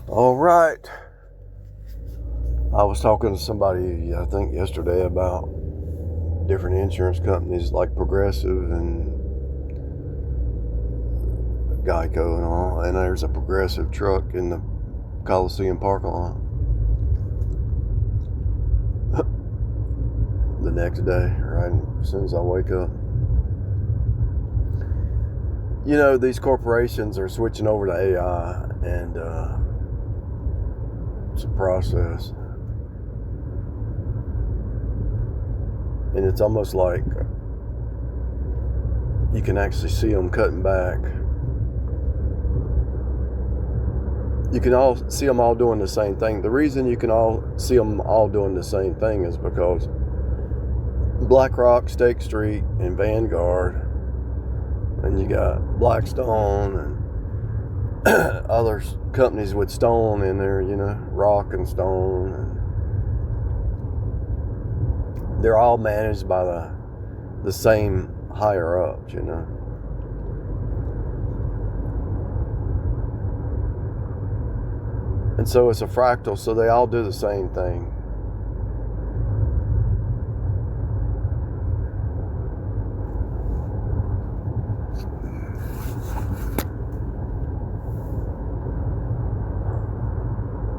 All right. I was talking to somebody, I think yesterday, about different insurance companies like Progressive and Geico and all. And there's a Progressive truck in the Coliseum parking lot. The next day, right as soon as I wake up. You know, these corporations are switching over to AI, and it's a process. And it's almost like you can actually see them cutting back. You can all see them all doing the same thing. The reason you can all see them all doing the same thing is because BlackRock, State Street, and Vanguard, and you got Blackstone and other companies with stone in there, you know, rock and stone, and they're all managed by the same higher ups, you know. And so it's a fractal, so they all do the same thing.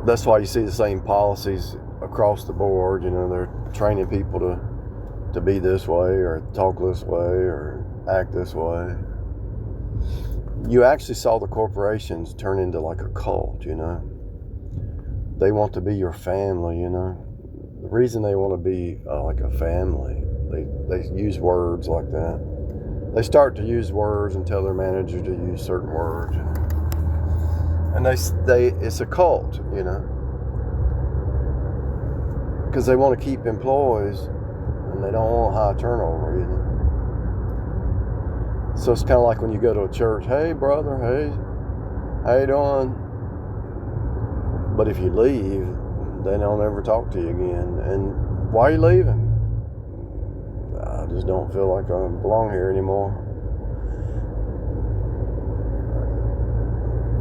That's why you see the same policies across the board. You know, they're training people to be this way or talk this way or act this way. You actually saw the corporations turn into like a cult, you know. They want to be your family, you know. The reason they want to be like a family, they use words like that. They start to use words and tell their manager to use certain words. And they it's a cult, you know. Because they want to keep employees and they don't want high turnover, you know. So it's kind of like when you go to a church, hey brother, hey, how you doing? But if you leave, they don't ever talk to you again. And why are you leaving? I just don't feel like I belong here anymore.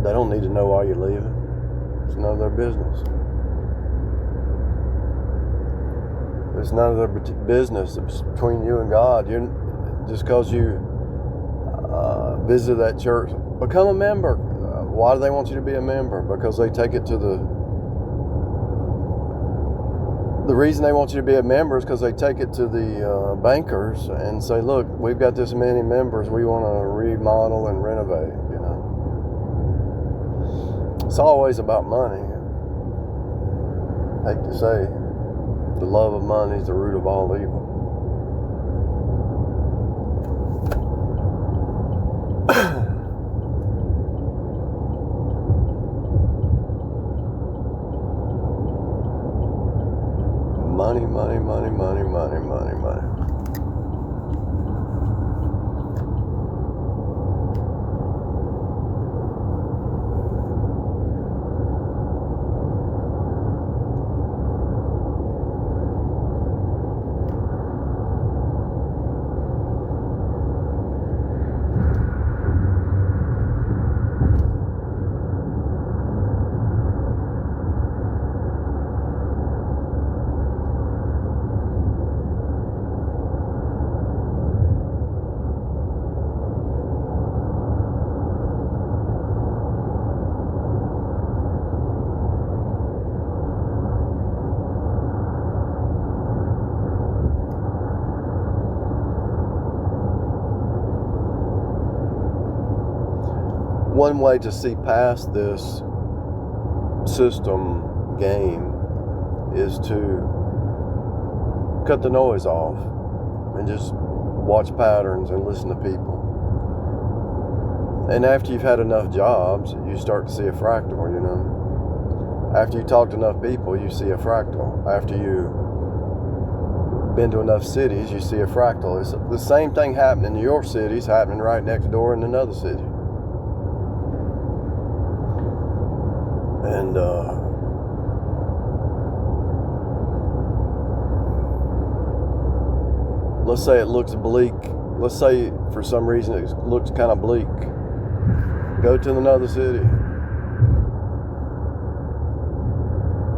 They don't need to know why you're leaving. It's none of their business. It's none of their business. It's between you and God. Just because you visit that church, become a member. Why do they want you to be a member? Because they take it to the reason they want you to be a member is because they take it to the bankers and say, look, we've got this many members, we want to remodel and renovate, you know. It's always about money. I hate to say, the love of money is the root of all evil. Money, money, money, money, money, money, money. One way to see past this system game is to cut the noise off and just watch patterns and listen to people. And after you've had enough jobs, you start to see a fractal, you know. After you talk to enough people, you see a fractal. After you've been to enough cities, you see a fractal. It's the same thing happening in your city is happening right next door in another city. And let's say it looks bleak. Let's say for some reason it looks kind of bleak. Go to another city.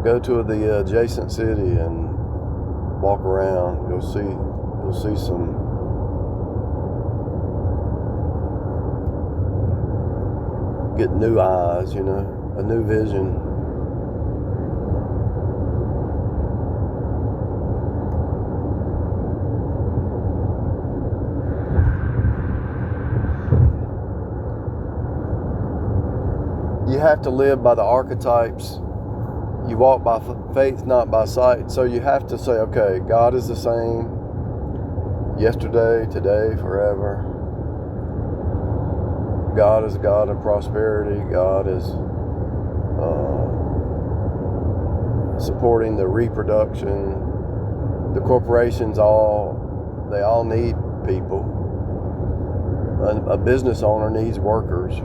Go to the adjacent city and walk around. You'll see some get new eyes, a new vision. You have to live by the archetypes. You walk by faith, not by sight. So you have to say, okay, God is the same yesterday, today, forever. God is a God of prosperity. God is supporting the reproduction. The corporations they all need people. A business owner needs workers,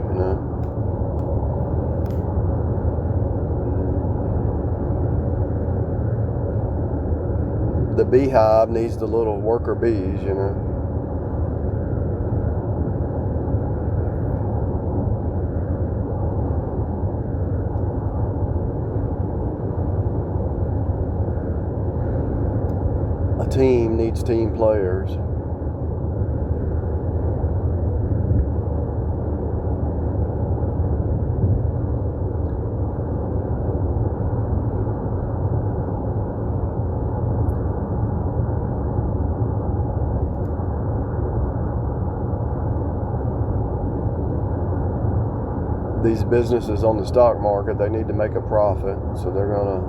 The beehive needs the little worker bees, A team needs team players. These businesses on the stock market, they need to make a profit, so they're going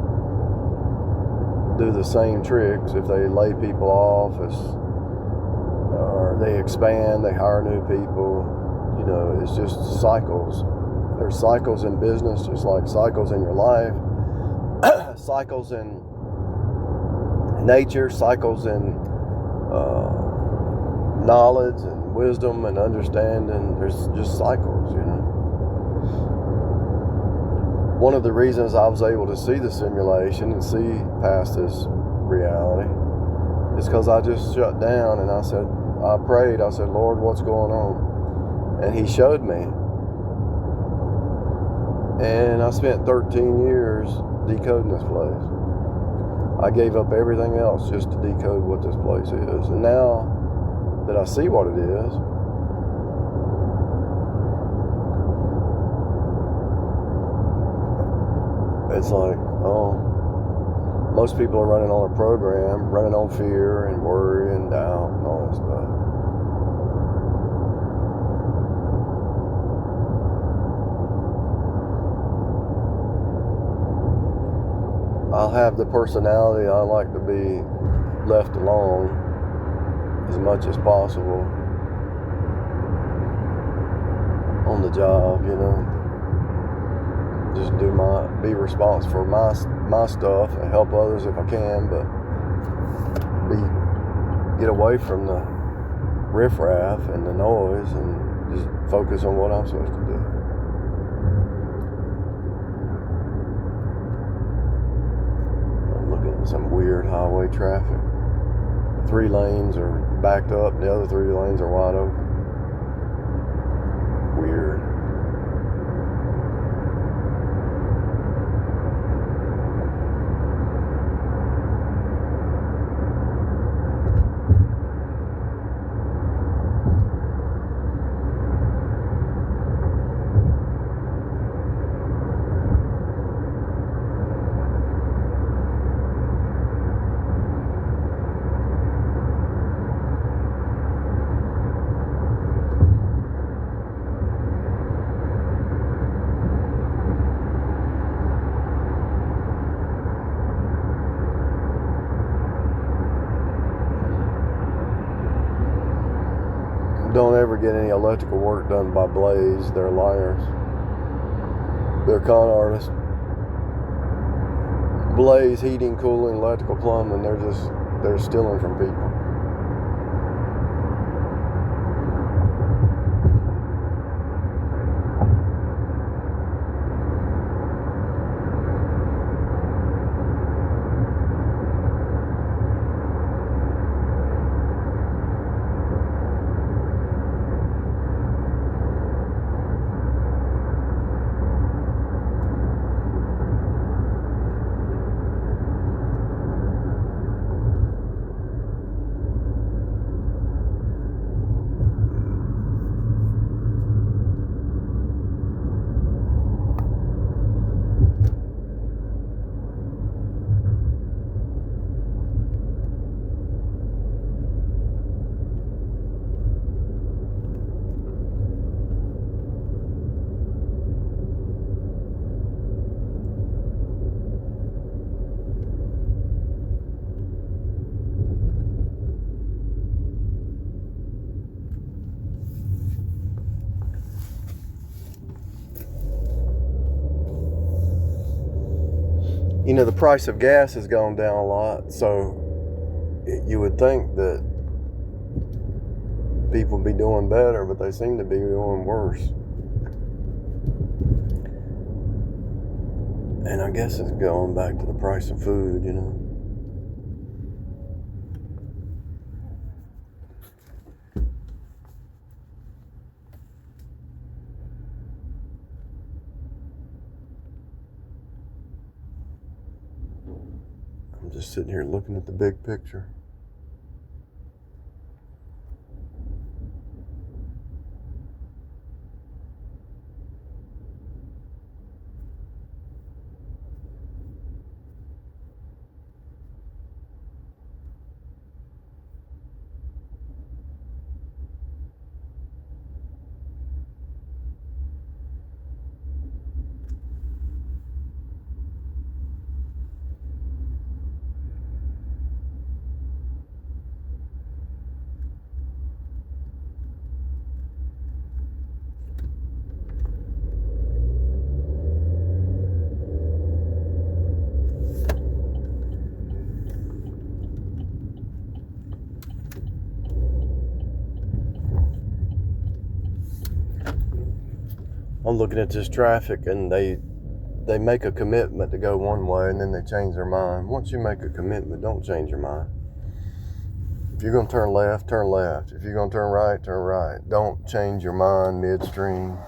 to do the same tricks. If they lay people off, or they expand, they hire new people, it's just cycles. There's cycles in business, just like cycles in your life, cycles in nature, cycles in knowledge and wisdom and understanding. There's just cycles, One of the reasons I was able to see the simulation and see past this reality is because I just shut down and I prayed, I said, Lord, what's going on? And He showed me. And I spent 13 years decoding this place. I gave up everything else just to decode what this place is. And now that I see what it is, it's like, most people are running on a program, running on fear and worry and doubt and all that stuff. I'll have the personality. I like to be left alone as much as possible on the job, Just be responsible for my stuff and help others if I can, but get away from the riffraff and the noise and just focus on what I'm supposed to do. I'm looking at some weird highway traffic. 3 lanes are backed up, and the other 3 lanes are wide open. Weird. Don't ever get any electrical work done by Blaze. They're liars. They're con artists. Blaze, heating, cooling, electrical, plumbing, they're stealing from people. You know, the price of gas has gone down a lot, so you would think that people would be doing better, but they seem to be doing worse. And I guess it's going back to the price of food, you know. I'm just sitting here looking at the big picture. I'm looking at this traffic, and they make a commitment to go one way, and then they change their mind. Once you make a commitment, don't change your mind. If you're going to turn left, turn left. If you're going to turn right, turn right. Don't change your mind midstream.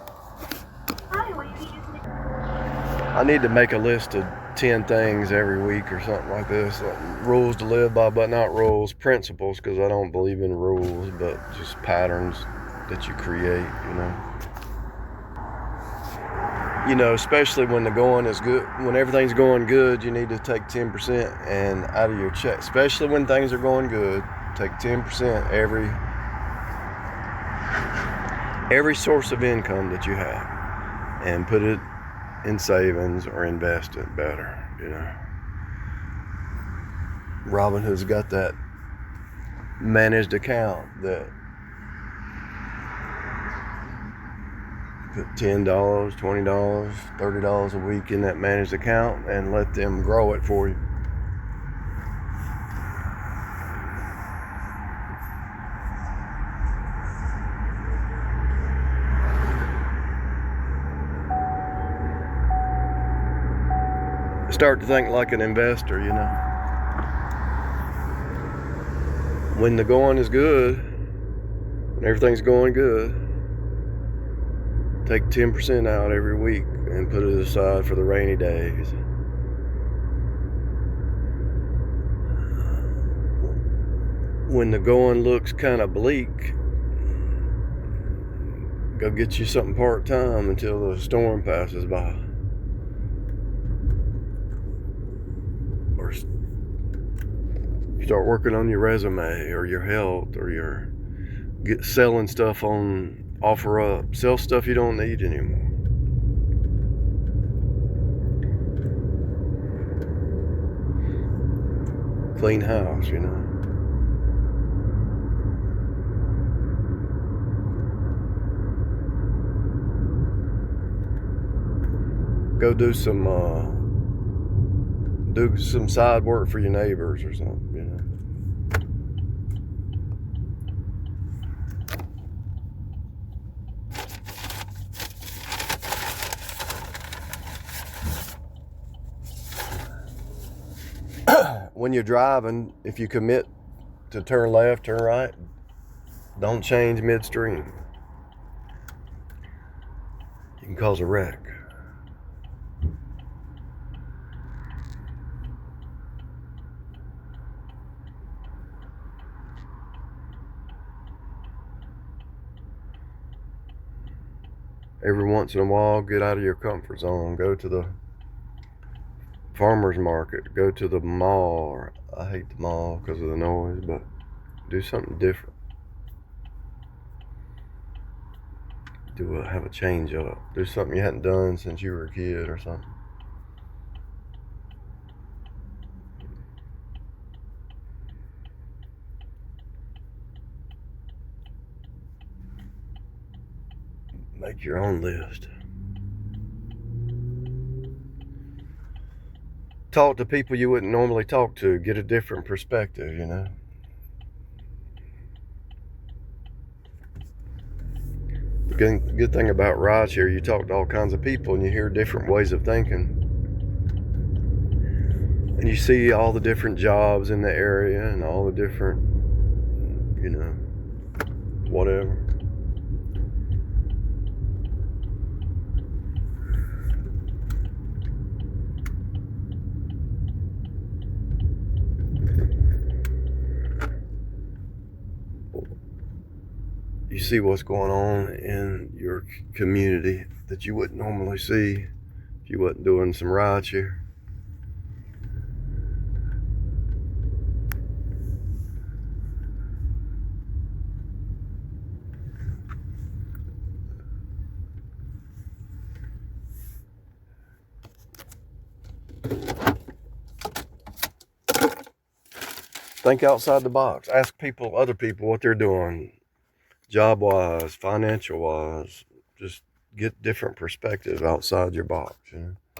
I need to make a list of 10 things every week or something like this. Like rules to live by, but not rules. Principles, because I don't believe in rules, but just patterns that you create, you know. You know, especially when the going is good, when everything's going good, you need to take 10% and out of your check. Especially when things are going good, take 10% every source of income that you have, and put it in savings or invest it better. You know, Robinhood's got that managed account that put $10, $20, $30 a week in that managed account and let them grow it for you. Start to think like an investor, you know. When the going is good, when everything's going good, take 10% out every week and put it aside for the rainy days. When the going looks kind of bleak, go get you something part-time until the storm passes by. Or start working on your resume or your health or your selling stuff on OfferUp. Sell stuff you don't need anymore. Clean house, you know. Go do some side work for your neighbors or something, you know. When you're driving, if you commit to turn left, turn right, don't change midstream. You can cause a wreck. Every once in a while, get out of your comfort zone. Go to the farmer's market. Go to the mall. I hate the mall because of the noise, but do something different. Have a change up. Do something you hadn't done since you were a kid or something. Make your own list. talk to people you wouldn't normally talk to, get a different perspective, you know. The good thing about rideshare, you talk to all kinds of people and you hear different ways of thinking. And you see all the different jobs in the area and all the different, you know, whatever. You see what's going on in your community that you wouldn't normally see if you wasn't doing some rideshare. Think outside the box. Ask people, other people, what they're doing, job-wise, financial-wise. Just get different perspective outside your box, you know.